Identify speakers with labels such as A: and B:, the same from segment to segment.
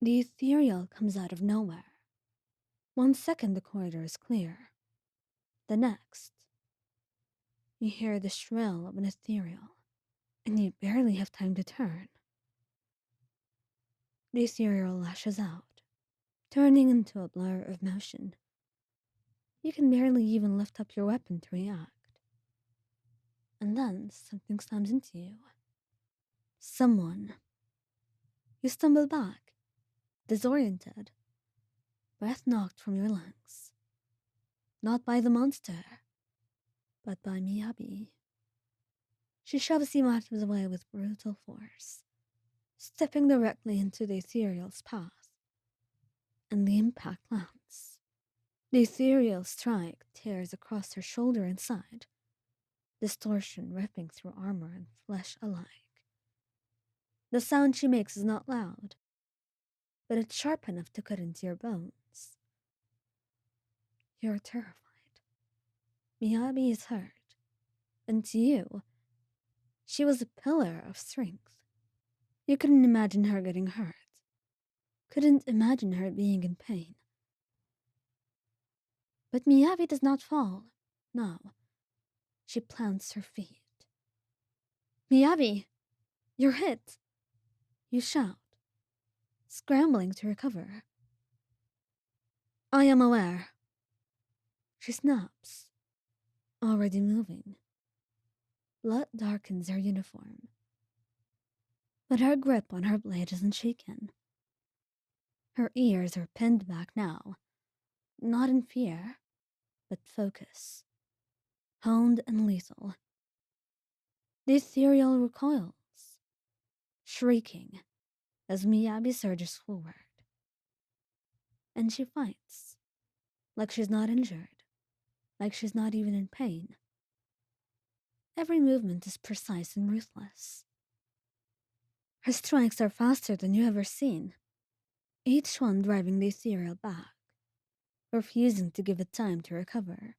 A: The ethereal comes out of nowhere. 1 second the corridor is clear. The next, you hear the shrill of an ethereal, and you barely have time to turn. The ethereal lashes out, turning into a blur of motion. You can barely even lift up your weapon to react. And then something slams into you. Someone. You stumble back, disoriented, breath knocked from your lungs. Not by the monster, but by Miyabi. She shoves you out of the way with brutal force, stepping directly into the ethereal's path. And the impact lands. The ethereal strike tears across her shoulder and side, distortion ripping through armor and flesh alike. The sound she makes is not loud, but it's sharp enough to cut into your bones. You're terrified. Miyabi is hurt, and to you, she was a pillar of strength. You couldn't imagine her getting hurt, couldn't imagine her being in pain. But Miyabi does not fall. No, she plants her feet. Miyabi, you're hit! You shout, scrambling to recover. I am aware. She snaps, already moving. Blood darkens her uniform. But her grip on her blade isn't shaken. Her ears are pinned back now, not in fear, but focus. Honed and lethal. The ethereal recoils, shrieking as Miyabi surges forward. And she fights, like she's not injured, like she's not even in pain. Every movement is precise and ruthless. Her strikes are faster than you ever seen, each one driving the ethereal back, refusing to give it time to recover.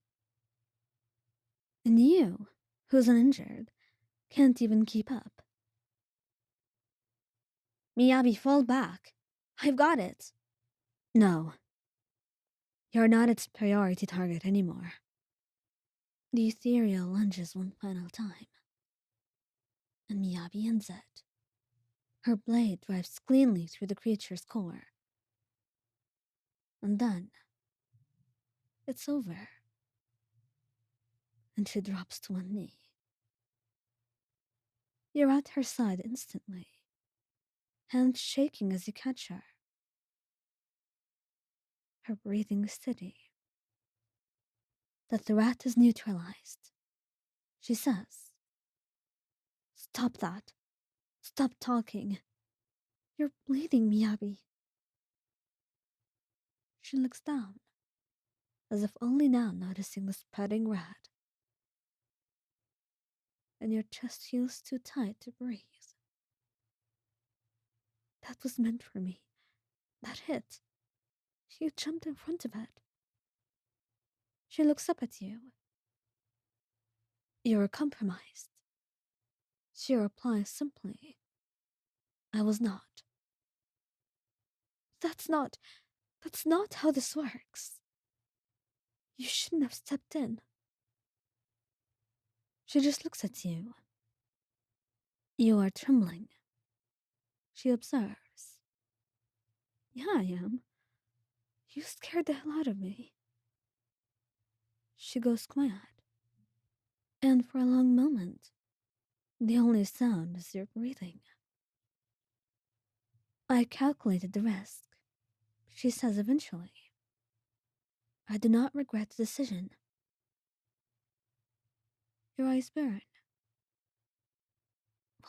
A: And you, who's uninjured, can't even keep up. Miyabi, fall back. I've got it. No. You're not its priority target anymore. The ethereal lunges one final time, and Miyabi ends it. Her blade drives cleanly through the creature's core. And then, it's over. And she drops to one knee. You're at her side instantly, hands shaking as you catch her. Her breathing is steady. The threat is neutralized. She says, Stop that. Stop talking. You're bleeding, Miyabi. She looks down, as if only now noticing the spreading red. And your chest feels too tight to breathe. That was meant for me. That hit. You jumped in front of it. She looks up at you. You were compromised. She replies simply, I was not. That's not how this works. You shouldn't have stepped in. She just looks at you. You are trembling. She observes. Yeah, I am. You scared the hell out of me. She goes quiet. And for a long moment, the only sound is your breathing. I calculated the risk, she says eventually. I do not regret the decision. Your eyes burn.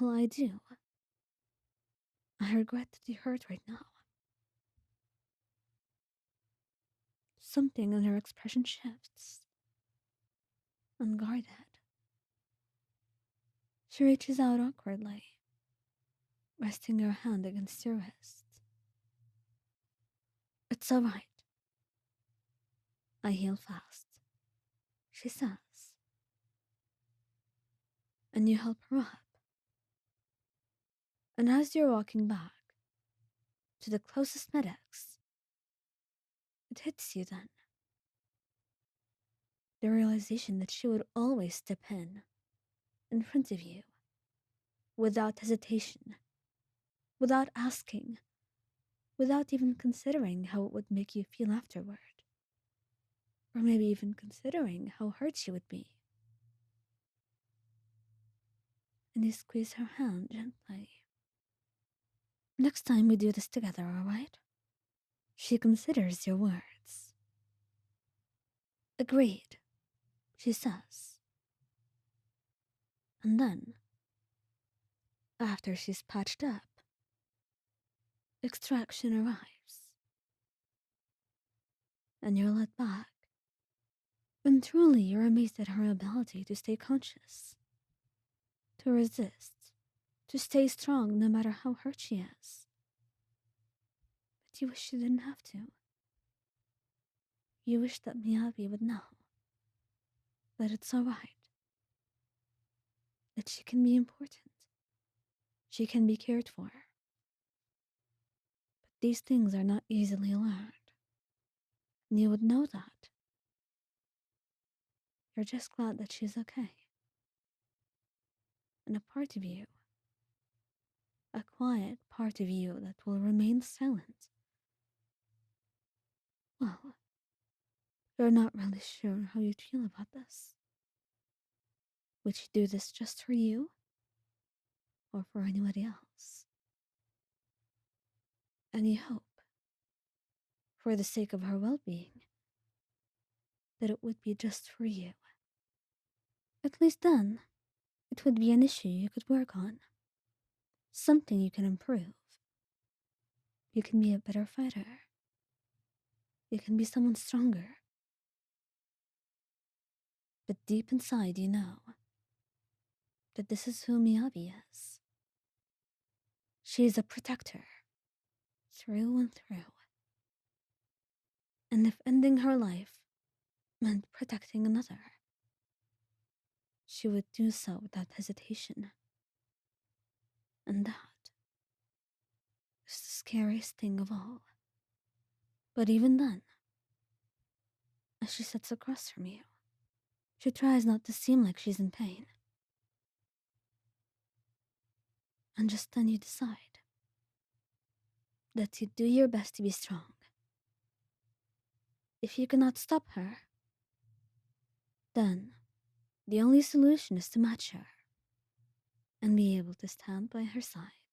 A: Well, I do. I regret that you hurt right now. Something in her expression shifts. Unguarded. She reaches out awkwardly, resting her hand against your wrist. It's all right. I heal fast, she says. And you help her up. And as you're walking back, to the closest medics. It hits you then. The realization that she would always step in front of you, without hesitation, without asking, without even considering how it would make you feel afterward. Or maybe even considering how hurt she would be. And you squeeze her hand gently. Next time we do this together, alright? She considers your words. Agreed, she says. And then, after she's patched up, extraction arrives. And you're led back. And truly you're amazed at her ability to stay conscious. To resist. To stay strong no matter how hurt she is. But you wish you didn't have to. You wish that Miyabi would know that it's alright. That she can be important. She can be cared for. But these things are not easily learned. And you would know that. You're just glad that she's okay. And a part of you, a quiet part of you that will remain silent. Well, you're not really sure how you'd feel about this. Would she do this just for you? Or for anybody else? And you hope, for the sake of her well-being, that it would be just for you. At least then, it would be an issue you could work on. Something you can improve. You can be a better fighter. You can be someone stronger. But deep inside you know that this is who Miyabi is. She is a protector, through and through. And if ending her life meant protecting another, she would do so without hesitation. And that is the scariest thing of all. But even then, as she sits across from you, she tries not to seem like she's in pain. And just then you decide that you do your best to be strong. If you cannot stop her, then the only solution is to match her and be able to stand by her side.